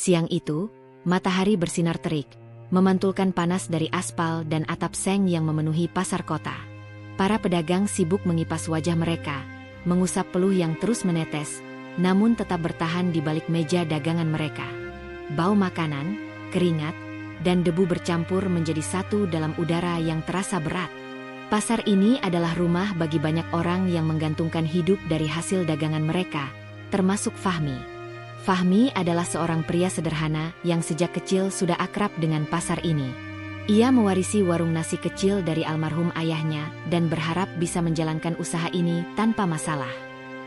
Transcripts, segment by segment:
Siang itu, matahari bersinar terik, memantulkan panas dari aspal dan atap seng yang memenuhi pasar kota. Para pedagang sibuk mengipas wajah mereka, mengusap peluh yang terus menetes, namun tetap bertahan di balik meja dagangan mereka. Bau makanan, keringat, dan debu bercampur menjadi satu dalam udara yang terasa berat. Pasar ini adalah rumah bagi banyak orang yang menggantungkan hidup dari hasil dagangan mereka, termasuk Fahmi. Fahmi adalah seorang pria sederhana yang sejak kecil sudah akrab dengan pasar ini. Ia mewarisi warung nasi kecil dari almarhum ayahnya dan berharap bisa menjalankan usaha ini tanpa masalah.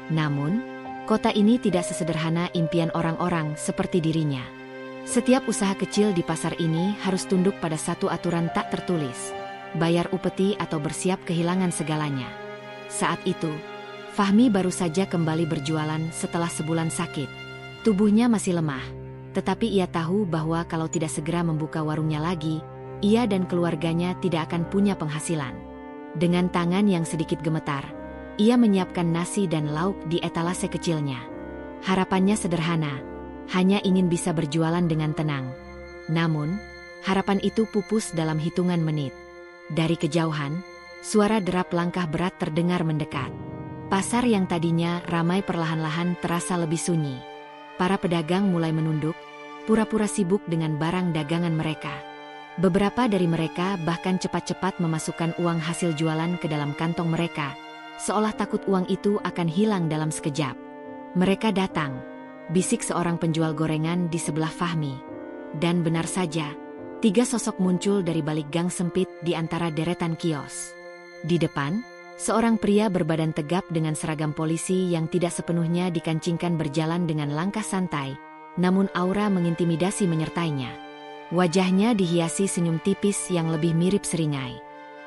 Namun, kota ini tidak sesederhana impian orang-orang seperti dirinya. Setiap usaha kecil di pasar ini harus tunduk pada satu aturan tak tertulis: bayar upeti atau bersiap kehilangan segalanya. Saat itu, Fahmi baru saja kembali berjualan setelah sebulan sakit. Tubuhnya masih lemah, tetapi ia tahu bahwa kalau tidak segera membuka warungnya lagi, ia dan keluarganya tidak akan punya penghasilan. Dengan tangan yang sedikit gemetar, ia menyiapkan nasi dan lauk di etalase kecilnya. Harapannya sederhana, hanya ingin bisa berjualan dengan tenang. Namun, harapan itu pupus dalam hitungan menit. Dari kejauhan, suara derap langkah berat terdengar mendekat. Pasar yang tadinya ramai perlahan-lahan terasa lebih sunyi. Para pedagang mulai menunduk, pura-pura sibuk dengan barang dagangan mereka. Beberapa dari mereka bahkan cepat-cepat memasukkan uang hasil jualan ke dalam kantong mereka, seolah takut uang itu akan hilang dalam sekejap. "Mereka datang," bisik seorang penjual gorengan di sebelah Fahmi. Dan benar saja, 3 sosok muncul dari balik gang sempit di antara deretan kios. Di depan, seorang pria berbadan tegap dengan seragam polisi yang tidak sepenuhnya dikancingkan berjalan dengan langkah santai, namun aura mengintimidasi menyertainya. Wajahnya dihiasi senyum tipis yang lebih mirip seringai.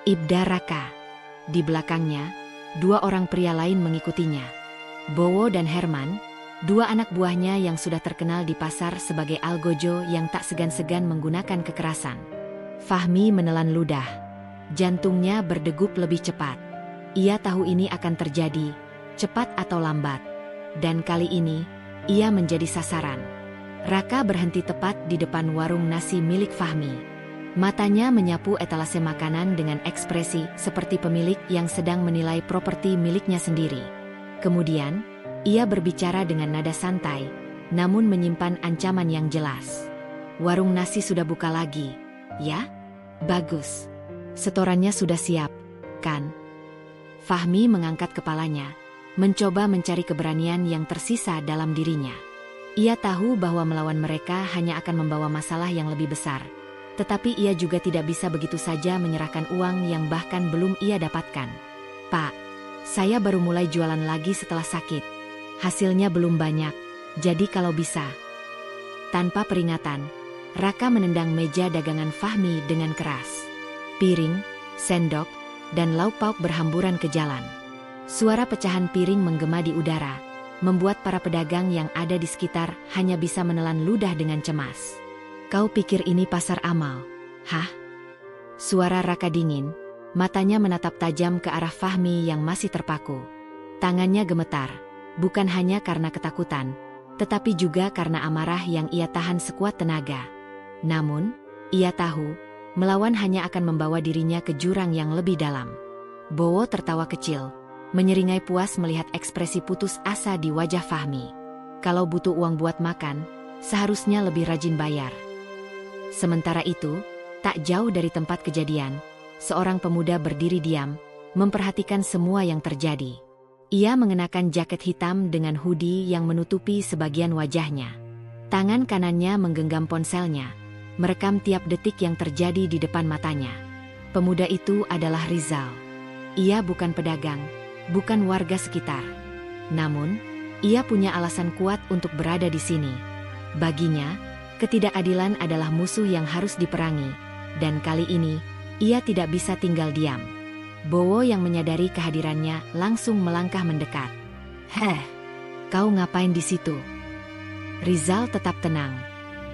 Ibda Raka. Di belakangnya, 2 orang pria lain mengikutinya. Bowo dan Herman, 2 anak buahnya yang sudah terkenal di pasar sebagai algojo yang tak segan-segan menggunakan kekerasan. Fahmi menelan ludah. Jantungnya berdegup lebih cepat. Ia tahu ini akan terjadi, cepat atau lambat. Dan kali ini, ia menjadi sasaran. Raka berhenti tepat di depan warung nasi milik Fahmi. Matanya menyapu etalase makanan dengan ekspresi seperti pemilik yang sedang menilai properti miliknya sendiri. Kemudian, ia berbicara dengan nada santai, namun menyimpan ancaman yang jelas. "Warung nasi sudah buka lagi, ya? Bagus. Setorannya sudah siap, kan?" Fahmi mengangkat kepalanya, mencoba mencari keberanian yang tersisa dalam dirinya. Ia tahu bahwa melawan mereka hanya akan membawa masalah yang lebih besar. Tetapi ia juga tidak bisa begitu saja menyerahkan uang yang bahkan belum ia dapatkan. "Pak, saya baru mulai jualan lagi setelah sakit. Hasilnya belum banyak, jadi kalau bisa." Tanpa peringatan, Raka menendang meja dagangan Fahmi dengan keras. Piring, sendok, dan lauk pauk berhamburan ke jalan. Suara pecahan piring menggema di udara, membuat para pedagang yang ada di sekitar hanya bisa menelan ludah dengan cemas. "Kau pikir ini pasar amal, hah?" Suara Raka dingin, matanya menatap tajam ke arah Fahmi yang masih terpaku. Tangannya gemetar, bukan hanya karena ketakutan, tetapi juga karena amarah yang ia tahan sekuat tenaga. Namun, ia tahu, melawan hanya akan membawa dirinya ke jurang yang lebih dalam. Bowo tertawa kecil, menyeringai puas melihat ekspresi putus asa di wajah Fahmi. Kalau butuh uang buat makan, seharusnya lebih rajin bayar. Sementara itu, tak jauh dari tempat kejadian, seorang pemuda berdiri diam, memperhatikan semua yang terjadi. Ia mengenakan jaket hitam dengan hoodie yang menutupi sebagian wajahnya. Tangan kanannya menggenggam ponselnya, merekam tiap detik yang terjadi di depan matanya. Pemuda itu adalah Rizal. Ia bukan pedagang, bukan warga sekitar. Namun, ia punya alasan kuat untuk berada di sini. Baginya, ketidakadilan adalah musuh yang harus diperangi, dan kali ini, ia tidak bisa tinggal diam. Bowo yang menyadari kehadirannya langsung melangkah mendekat. "Heh, kau ngapain di situ?" Rizal tetap tenang.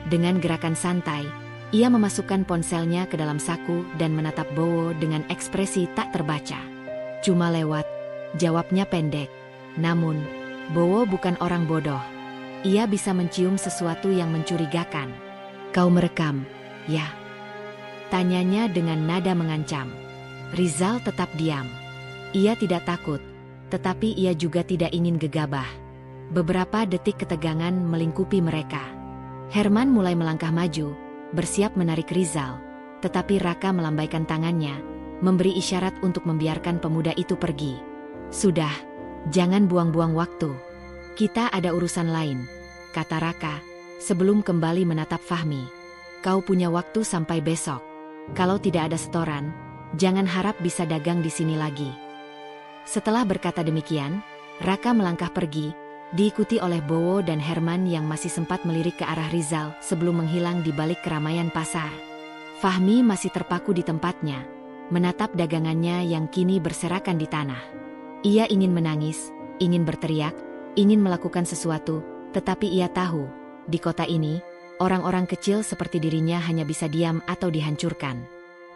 Dengan gerakan santai, ia memasukkan ponselnya ke dalam saku dan menatap Bowo dengan ekspresi tak terbaca. "Cuma lewat," jawabnya pendek. Namun, Bowo bukan orang bodoh. ia bisa mencium sesuatu yang mencurigakan. "Kau merekam, ya?" tanyanya dengan nada mengancam. Rizal tetap diam. Ia tidak takut, tetapi ia juga tidak ingin gegabah. Beberapa detik ketegangan melingkupi mereka. Herman mulai melangkah maju, bersiap menarik Rizal, tetapi Raka melambaikan tangannya, memberi isyarat untuk membiarkan pemuda itu pergi. "Sudah, jangan buang-buang waktu. Kita ada urusan lain," kata Raka, sebelum kembali menatap Fahmi. "Kau punya waktu sampai besok. Kalau tidak ada setoran, jangan harap bisa dagang di sini lagi." Setelah berkata demikian, Raka melangkah pergi, diikuti oleh Bowo dan Herman yang masih sempat melirik ke arah Rizal sebelum menghilang di balik keramaian pasar. Fahmi masih terpaku di tempatnya, menatap dagangannya yang kini berserakan di tanah. Ia ingin menangis, ingin berteriak, ingin melakukan sesuatu, tetapi ia tahu, di kota ini, orang-orang kecil seperti dirinya hanya bisa diam atau dihancurkan.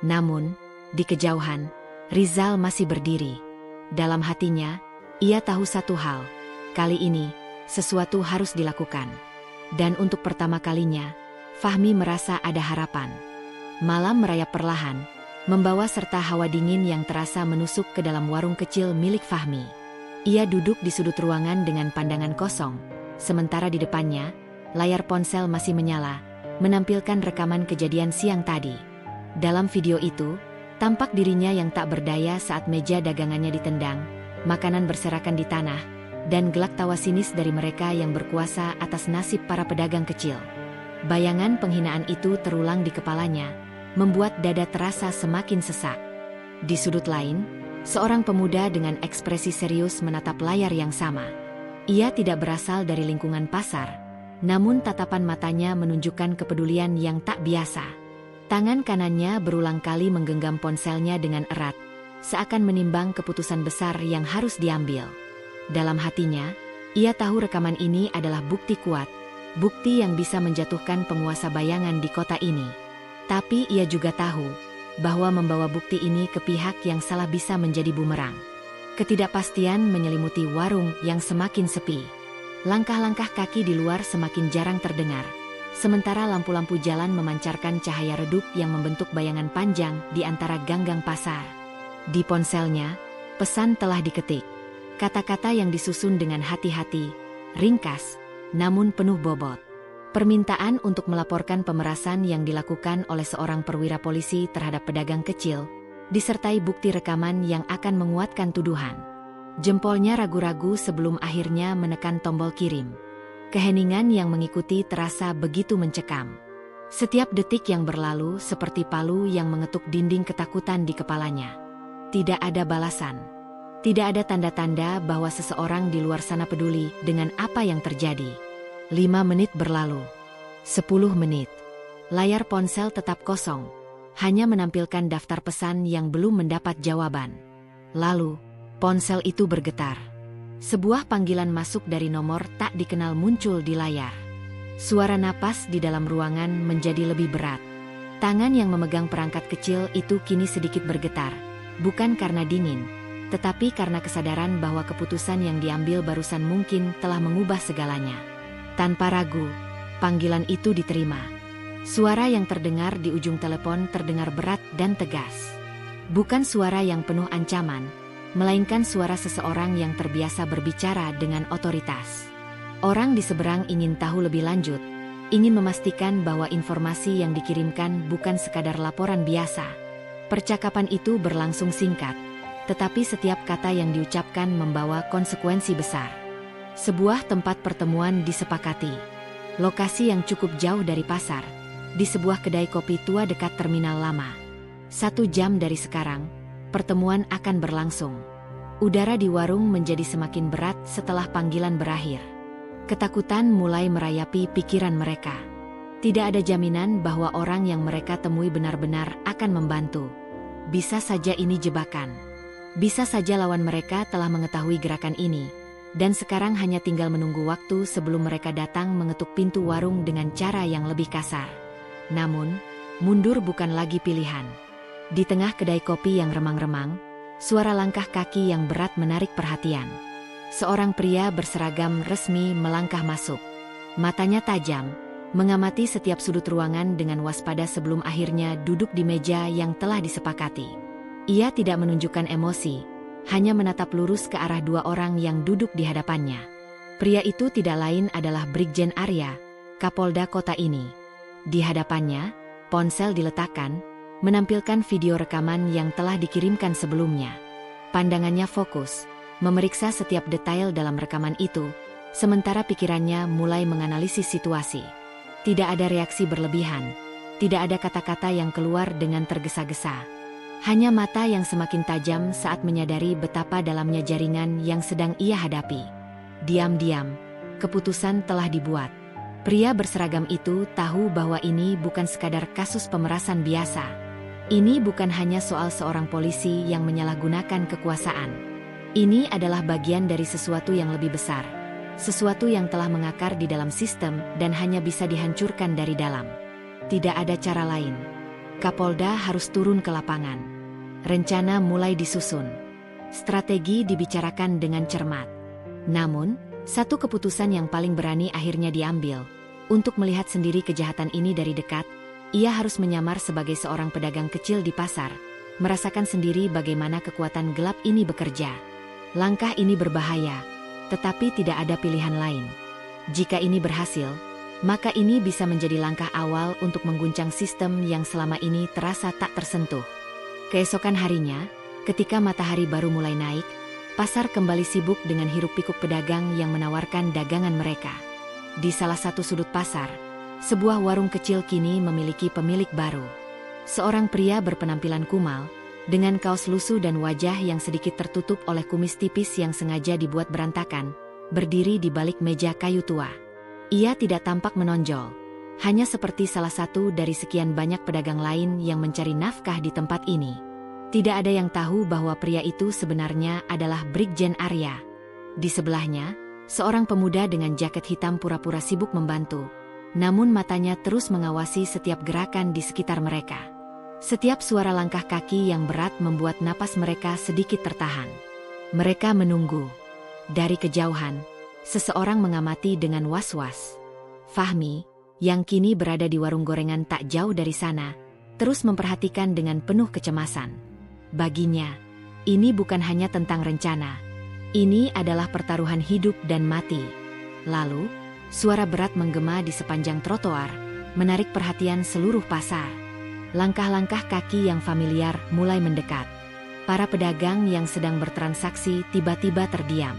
Namun, di kejauhan, Rizal masih berdiri. Dalam hatinya, ia tahu satu hal, kali ini, sesuatu harus dilakukan. Dan untuk pertama kalinya, Fahmi merasa ada harapan. Malam merayap perlahan, membawa serta hawa dingin yang terasa menusuk ke dalam warung kecil milik Fahmi. Ia duduk di sudut ruangan dengan pandangan kosong, sementara di depannya, layar ponsel masih menyala, menampilkan rekaman kejadian siang tadi. Dalam video itu, tampak dirinya yang tak berdaya saat meja dagangannya ditendang, makanan berserakan di tanah, dan gelak tawa sinis dari mereka yang berkuasa atas nasib para pedagang kecil. Bayangan penghinaan itu terulang di kepalanya, membuat dada terasa semakin sesak. Di sudut lain, seorang pemuda dengan ekspresi serius menatap layar yang sama. Ia tidak berasal dari lingkungan pasar, namun tatapan matanya menunjukkan kepedulian yang tak biasa. Tangan kanannya berulang kali menggenggam ponselnya dengan erat, seakan menimbang keputusan besar yang harus diambil. Dalam hatinya, ia tahu rekaman ini adalah bukti kuat, bukti yang bisa menjatuhkan penguasa bayangan di kota ini. Tapi ia juga tahu bahwa membawa bukti ini ke pihak yang salah bisa menjadi bumerang. Ketidakpastian menyelimuti warung yang semakin sepi. Langkah-langkah kaki di luar semakin jarang terdengar, sementara lampu-lampu jalan memancarkan cahaya redup yang membentuk bayangan panjang di antara ganggang pasar. Di ponselnya, pesan telah diketik. Kata-kata yang disusun dengan hati-hati, ringkas, namun penuh bobot. Permintaan untuk melaporkan pemerasan yang dilakukan oleh seorang perwira polisi terhadap pedagang kecil, disertai bukti rekaman yang akan menguatkan tuduhan. Jempolnya ragu-ragu sebelum akhirnya menekan tombol kirim. Keheningan yang mengikuti terasa begitu mencekam. Setiap detik yang berlalu seperti palu yang mengetuk dinding ketakutan di kepalanya. Tidak ada balasan. Tidak ada tanda-tanda bahwa seseorang di luar sana peduli dengan apa yang terjadi. 5 menit berlalu. 10 menit. Layar ponsel tetap kosong. Hanya menampilkan daftar pesan yang belum mendapat jawaban. Lalu, ponsel itu bergetar. Sebuah panggilan masuk dari nomor tak dikenal muncul di layar. Suara napas di dalam ruangan menjadi lebih berat. Tangan yang memegang perangkat kecil itu kini sedikit bergetar, bukan karena dingin, tetapi karena kesadaran bahwa keputusan yang diambil barusan mungkin telah mengubah segalanya. Tanpa ragu, panggilan itu diterima. Suara yang terdengar di ujung telepon terdengar berat dan tegas. Bukan suara yang penuh ancaman, melainkan suara seseorang yang terbiasa berbicara dengan otoritas. Orang di seberang ingin tahu lebih lanjut, ingin memastikan bahwa informasi yang dikirimkan bukan sekadar laporan biasa. Percakapan itu berlangsung singkat, tetapi setiap kata yang diucapkan membawa konsekuensi besar. Sebuah tempat pertemuan disepakati. Lokasi yang cukup jauh dari pasar, di sebuah kedai kopi tua dekat terminal lama. 1 jam dari sekarang, pertemuan akan berlangsung. Udara di warung menjadi semakin berat setelah panggilan berakhir. Ketakutan mulai merayapi pikiran mereka. Tidak ada jaminan bahwa orang yang mereka temui benar-benar akan membantu. Bisa saja ini jebakan. Bisa saja lawan mereka telah mengetahui gerakan ini, dan sekarang hanya tinggal menunggu waktu sebelum mereka datang mengetuk pintu warung dengan cara yang lebih kasar. Namun, mundur bukan lagi pilihan. Di tengah kedai kopi yang remang-remang, suara langkah kaki yang berat menarik perhatian. Seorang pria berseragam resmi melangkah masuk. Matanya tajam, mengamati setiap sudut ruangan dengan waspada sebelum akhirnya duduk di meja yang telah disepakati. Ia tidak menunjukkan emosi, hanya menatap lurus ke arah dua orang yang duduk di hadapannya. Pria itu tidak lain adalah Brigjen Arya, Kapolda kota ini. Di hadapannya, ponsel diletakkan, menampilkan video rekaman yang telah dikirimkan sebelumnya. Pandangannya fokus, memeriksa setiap detail dalam rekaman itu, sementara pikirannya mulai menganalisis situasi. Tidak ada reaksi berlebihan, tidak ada kata-kata yang keluar dengan tergesa-gesa. Hanya mata yang semakin tajam saat menyadari betapa dalamnya jaringan yang sedang ia hadapi. Diam-diam, keputusan telah dibuat. Pria berseragam itu tahu bahwa ini bukan sekadar kasus pemerasan biasa. Ini bukan hanya soal seorang polisi yang menyalahgunakan kekuasaan. Ini adalah bagian dari sesuatu yang lebih besar. Sesuatu yang telah mengakar di dalam sistem dan hanya bisa dihancurkan dari dalam. Tidak ada cara lain. Kapolda harus turun ke lapangan. Rencana mulai disusun. Strategi dibicarakan dengan cermat. Namun, satu keputusan yang paling berani akhirnya diambil. Untuk melihat sendiri kejahatan ini dari dekat, ia harus menyamar sebagai seorang pedagang kecil di pasar, merasakan sendiri bagaimana kekuatan gelap ini bekerja. Langkah ini berbahaya, tetapi tidak ada pilihan lain. Jika ini berhasil, maka ini bisa menjadi langkah awal untuk mengguncang sistem yang selama ini terasa tak tersentuh. Keesokan harinya, ketika matahari baru mulai naik, pasar kembali sibuk dengan hiruk-pikuk pedagang yang menawarkan dagangan mereka. Di salah satu sudut pasar, sebuah warung kecil kini memiliki pemilik baru. Seorang pria berpenampilan kumal, dengan kaos lusuh dan wajah yang sedikit tertutup oleh kumis tipis yang sengaja dibuat berantakan, berdiri di balik meja kayu tua. Ia tidak tampak menonjol, hanya seperti salah satu dari sekian banyak pedagang lain yang mencari nafkah di tempat ini. Tidak ada yang tahu bahwa pria itu sebenarnya adalah Brigjen Arya. Di sebelahnya, seorang pemuda dengan jaket hitam pura-pura sibuk membantu, namun matanya terus mengawasi setiap gerakan di sekitar mereka. Setiap suara langkah kaki yang berat membuat napas mereka sedikit tertahan. Mereka menunggu. Dari kejauhan, seseorang mengamati dengan was-was. Fahmi, yang kini berada di warung gorengan tak jauh dari sana, terus memperhatikan dengan penuh kecemasan. Baginya, ini bukan hanya tentang rencana. Ini adalah pertaruhan hidup dan mati. Lalu, suara berat menggema di sepanjang trotoar, menarik perhatian seluruh pasar. Langkah-langkah kaki yang familiar mulai mendekat. Para pedagang yang sedang bertransaksi tiba-tiba terdiam.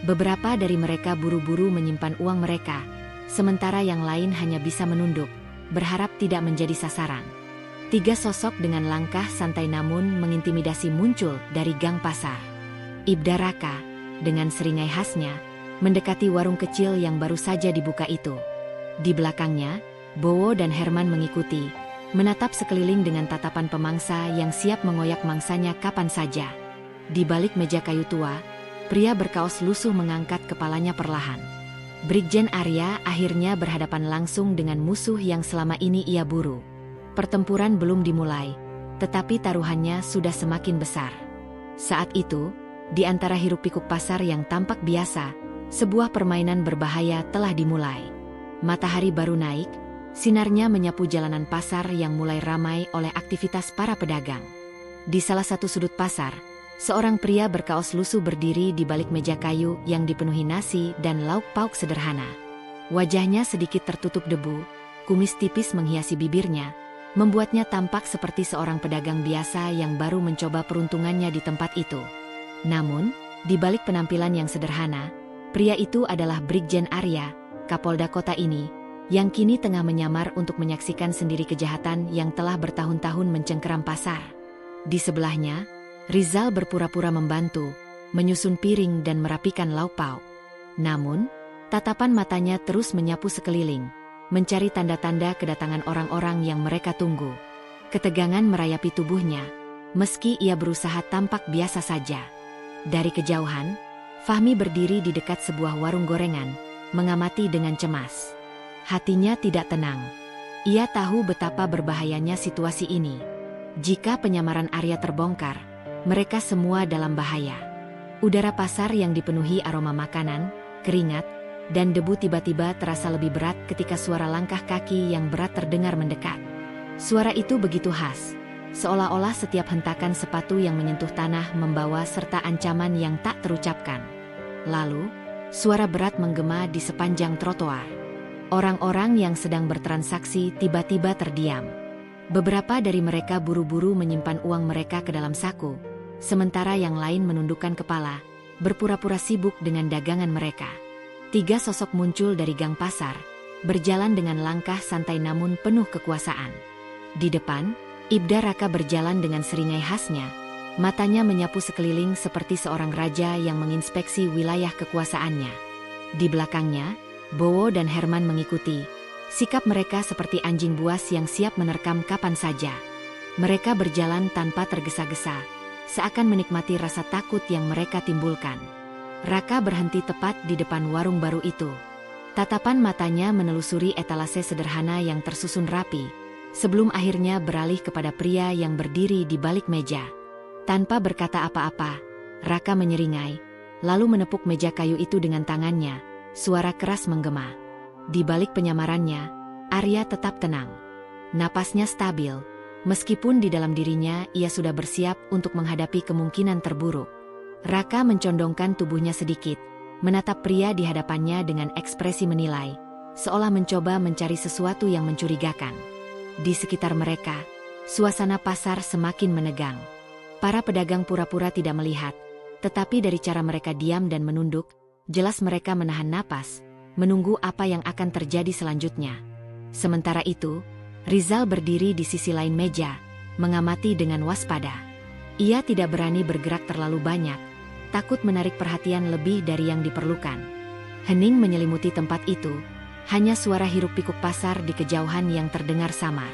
Beberapa dari mereka buru-buru menyimpan uang mereka, sementara yang lain hanya bisa menunduk, berharap tidak menjadi sasaran. 3 sosok dengan langkah santai namun mengintimidasi muncul dari gang pasar. Ibda Raka, dengan seringai khasnya, mendekati warung kecil yang baru saja dibuka itu. Di belakangnya, Bowo dan Herman mengikuti, menatap sekeliling dengan tatapan pemangsa yang siap mengoyak mangsanya kapan saja. Di balik meja kayu tua, pria berkaos lusuh mengangkat kepalanya perlahan. Brigjen Arya akhirnya berhadapan langsung dengan musuh yang selama ini ia buru. Pertempuran belum dimulai, tetapi taruhannya sudah semakin besar. Saat itu, di antara hiruk-pikuk pasar yang tampak biasa, sebuah permainan berbahaya telah dimulai. Matahari baru naik, sinarnya menyapu jalanan pasar yang mulai ramai oleh aktivitas para pedagang. Di salah satu sudut pasar, seorang pria berkaos lusuh berdiri di balik meja kayu yang dipenuhi nasi dan lauk pauk sederhana. Wajahnya sedikit tertutup debu, kumis tipis menghiasi bibirnya, membuatnya tampak seperti seorang pedagang biasa yang baru mencoba peruntungannya di tempat itu. Namun, di balik penampilan yang sederhana, pria itu adalah Brigjen Arya, Kapolda kota ini, yang kini tengah menyamar untuk menyaksikan sendiri kejahatan yang telah bertahun-tahun mencengkeram pasar. Di sebelahnya, Rizal berpura-pura membantu, menyusun piring dan merapikan lauk pauk. Namun, tatapan matanya terus menyapu sekeliling, mencari tanda-tanda kedatangan orang-orang yang mereka tunggu. Ketegangan merayapi tubuhnya, meski ia berusaha tampak biasa saja. Dari kejauhan, Fahmi berdiri di dekat sebuah warung gorengan, mengamati dengan cemas. Hatinya tidak tenang. Ia tahu betapa berbahayanya situasi ini. Jika penyamaran Arya terbongkar, mereka semua dalam bahaya. Udara pasar yang dipenuhi aroma makanan, keringat, dan debu tiba-tiba terasa lebih berat ketika suara langkah kaki yang berat terdengar mendekat. Suara itu begitu khas, seolah-olah setiap hentakan sepatu yang menyentuh tanah membawa serta ancaman yang tak terucapkan. Lalu, suara berat menggema di sepanjang trotoar. Orang-orang yang sedang bertransaksi tiba-tiba terdiam. Beberapa dari mereka buru-buru menyimpan uang mereka ke dalam saku, sementara yang lain menundukkan kepala, berpura-pura sibuk dengan dagangan mereka. 3 sosok muncul dari gang pasar, berjalan dengan langkah santai namun penuh kekuasaan. Di depan, Ibda Raka berjalan dengan seringai khasnya, matanya menyapu sekeliling seperti seorang raja yang menginspeksi wilayah kekuasaannya. Di belakangnya, Bowo dan Herman mengikuti, sikap mereka seperti anjing buas yang siap menerkam kapan saja. Mereka berjalan tanpa tergesa-gesa, seakan menikmati rasa takut yang mereka timbulkan. Raka berhenti tepat di depan warung baru itu. Tatapan matanya menelusuri etalase sederhana yang tersusun rapi, sebelum akhirnya beralih kepada pria yang berdiri di balik meja. Tanpa berkata apa-apa, Raka menyeringai, lalu menepuk meja kayu itu dengan tangannya. Suara keras menggema. Di balik penyamarannya, Arya tetap tenang. Napasnya stabil, meskipun di dalam dirinya ia sudah bersiap untuk menghadapi kemungkinan terburuk. Raka mencondongkan tubuhnya sedikit, menatap pria di hadapannya dengan ekspresi menilai, seolah mencoba mencari sesuatu yang mencurigakan. Di sekitar mereka, suasana pasar semakin menegang. Para pedagang pura-pura tidak melihat, tetapi dari cara mereka diam dan menunduk, jelas mereka menahan napas, menunggu apa yang akan terjadi selanjutnya. Sementara itu, Rizal berdiri di sisi lain meja, mengamati dengan waspada. Ia tidak berani bergerak terlalu banyak, takut menarik perhatian lebih dari yang diperlukan. Hening menyelimuti tempat itu, hanya suara hiruk-pikuk pasar di kejauhan yang terdengar samar.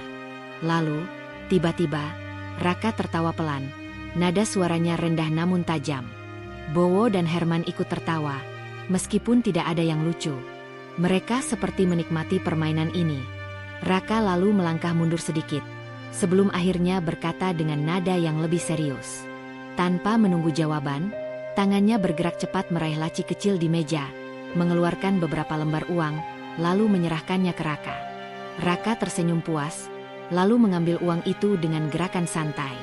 Lalu, tiba-tiba, Raka tertawa pelan, nada suaranya rendah namun tajam. Bowo dan Herman ikut tertawa, meskipun tidak ada yang lucu. Mereka seperti menikmati permainan ini. Raka lalu melangkah mundur sedikit, sebelum akhirnya berkata dengan nada yang lebih serius. Tanpa menunggu jawaban, tangannya bergerak cepat meraih laci kecil di meja, mengeluarkan beberapa lembar uang, lalu menyerahkannya ke Raka. Raka tersenyum puas, lalu mengambil uang itu dengan gerakan santai.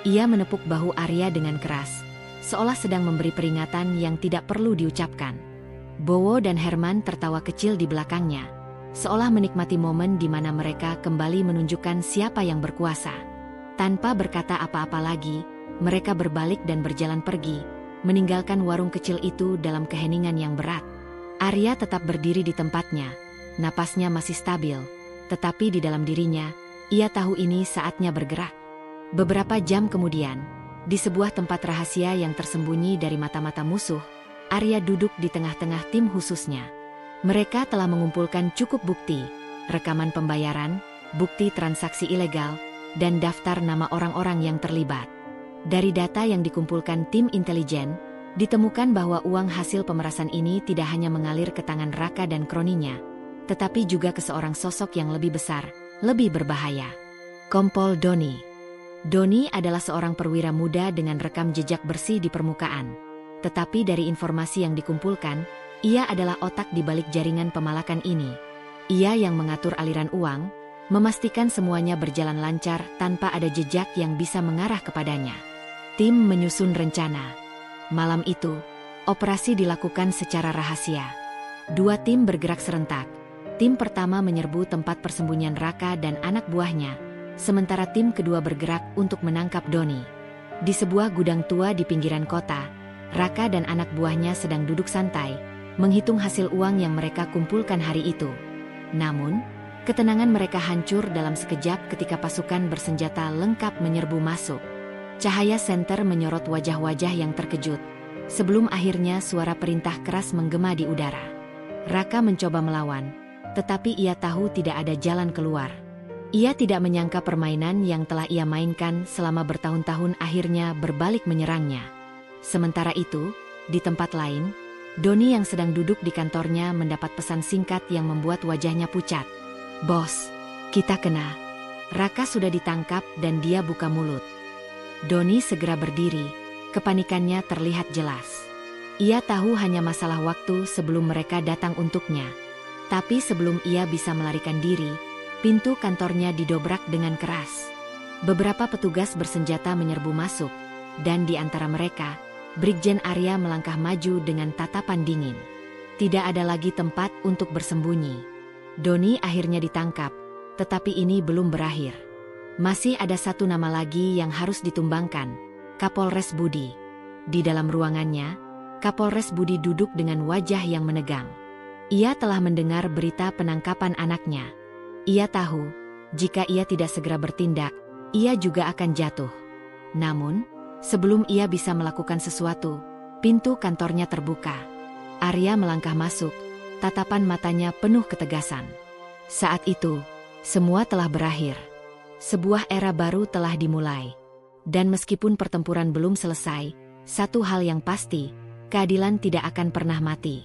Ia menepuk bahu Arya dengan keras, seolah sedang memberi peringatan yang tidak perlu diucapkan. Bowo dan Herman tertawa kecil di belakangnya, seolah menikmati momen di mana mereka kembali menunjukkan siapa yang berkuasa. Tanpa berkata apa-apa lagi, mereka berbalik dan berjalan pergi, meninggalkan warung kecil itu dalam keheningan yang berat. Arya tetap berdiri di tempatnya, napasnya masih stabil, tetapi di dalam dirinya, ia tahu ini saatnya bergerak. Beberapa jam kemudian, di sebuah tempat rahasia yang tersembunyi dari mata-mata musuh, Arya duduk di tengah-tengah tim khususnya. Mereka telah mengumpulkan cukup bukti, rekaman pembayaran, bukti transaksi ilegal, dan daftar nama orang-orang yang terlibat. Dari data yang dikumpulkan tim intelijen, ditemukan bahwa uang hasil pemerasan ini tidak hanya mengalir ke tangan Raka dan kroninya, tetapi juga ke seorang sosok yang lebih besar, lebih berbahaya. Kompol Doni. Doni adalah seorang perwira muda dengan rekam jejak bersih di permukaan. Tetapi dari informasi yang dikumpulkan, ia adalah otak di balik jaringan pemalakan ini. Ia yang mengatur aliran uang, memastikan semuanya berjalan lancar tanpa ada jejak yang bisa mengarah kepadanya. Tim menyusun rencana. Malam itu, operasi dilakukan secara rahasia. 2 tim bergerak serentak. Tim pertama menyerbu tempat persembunyian Raka dan anak buahnya, sementara tim kedua bergerak untuk menangkap Doni. Di sebuah gudang tua di pinggiran kota, Raka dan anak buahnya sedang duduk santai, menghitung hasil uang yang mereka kumpulkan hari itu. Namun, ketenangan mereka hancur dalam sekejap ketika pasukan bersenjata lengkap menyerbu masuk. Cahaya senter menyorot wajah-wajah yang terkejut, sebelum akhirnya suara perintah keras menggema di udara. Raka mencoba melawan, tetapi ia tahu tidak ada jalan keluar. Ia tidak menyangka permainan yang telah ia mainkan selama bertahun-tahun akhirnya berbalik menyerangnya. Sementara itu, di tempat lain, Doni yang sedang duduk di kantornya mendapat pesan singkat yang membuat wajahnya pucat. "Bos, kita kena." Raka sudah ditangkap dan dia buka mulut. Doni segera berdiri, kepanikannya terlihat jelas. Ia tahu hanya masalah waktu sebelum mereka datang untuknya. Tapi sebelum ia bisa melarikan diri, pintu kantornya didobrak dengan keras. Beberapa petugas bersenjata menyerbu masuk, dan di antara mereka, Brigjen Arya melangkah maju dengan tatapan dingin. Tidak ada lagi tempat untuk bersembunyi. Doni akhirnya ditangkap, tetapi ini belum berakhir. Masih ada satu nama lagi yang harus ditumbangkan, Kapolres Budi. Di dalam ruangannya, Kapolres Budi duduk dengan wajah yang menegang. Ia telah mendengar berita penangkapan anaknya. Ia tahu, jika ia tidak segera bertindak, ia juga akan jatuh. Namun, sebelum ia bisa melakukan sesuatu, pintu kantornya terbuka. Arya melangkah masuk, tatapan matanya penuh ketegasan. Saat itu, semua telah berakhir. Sebuah era baru telah dimulai. Dan meskipun pertempuran belum selesai, satu hal yang pasti, keadilan tidak akan pernah mati.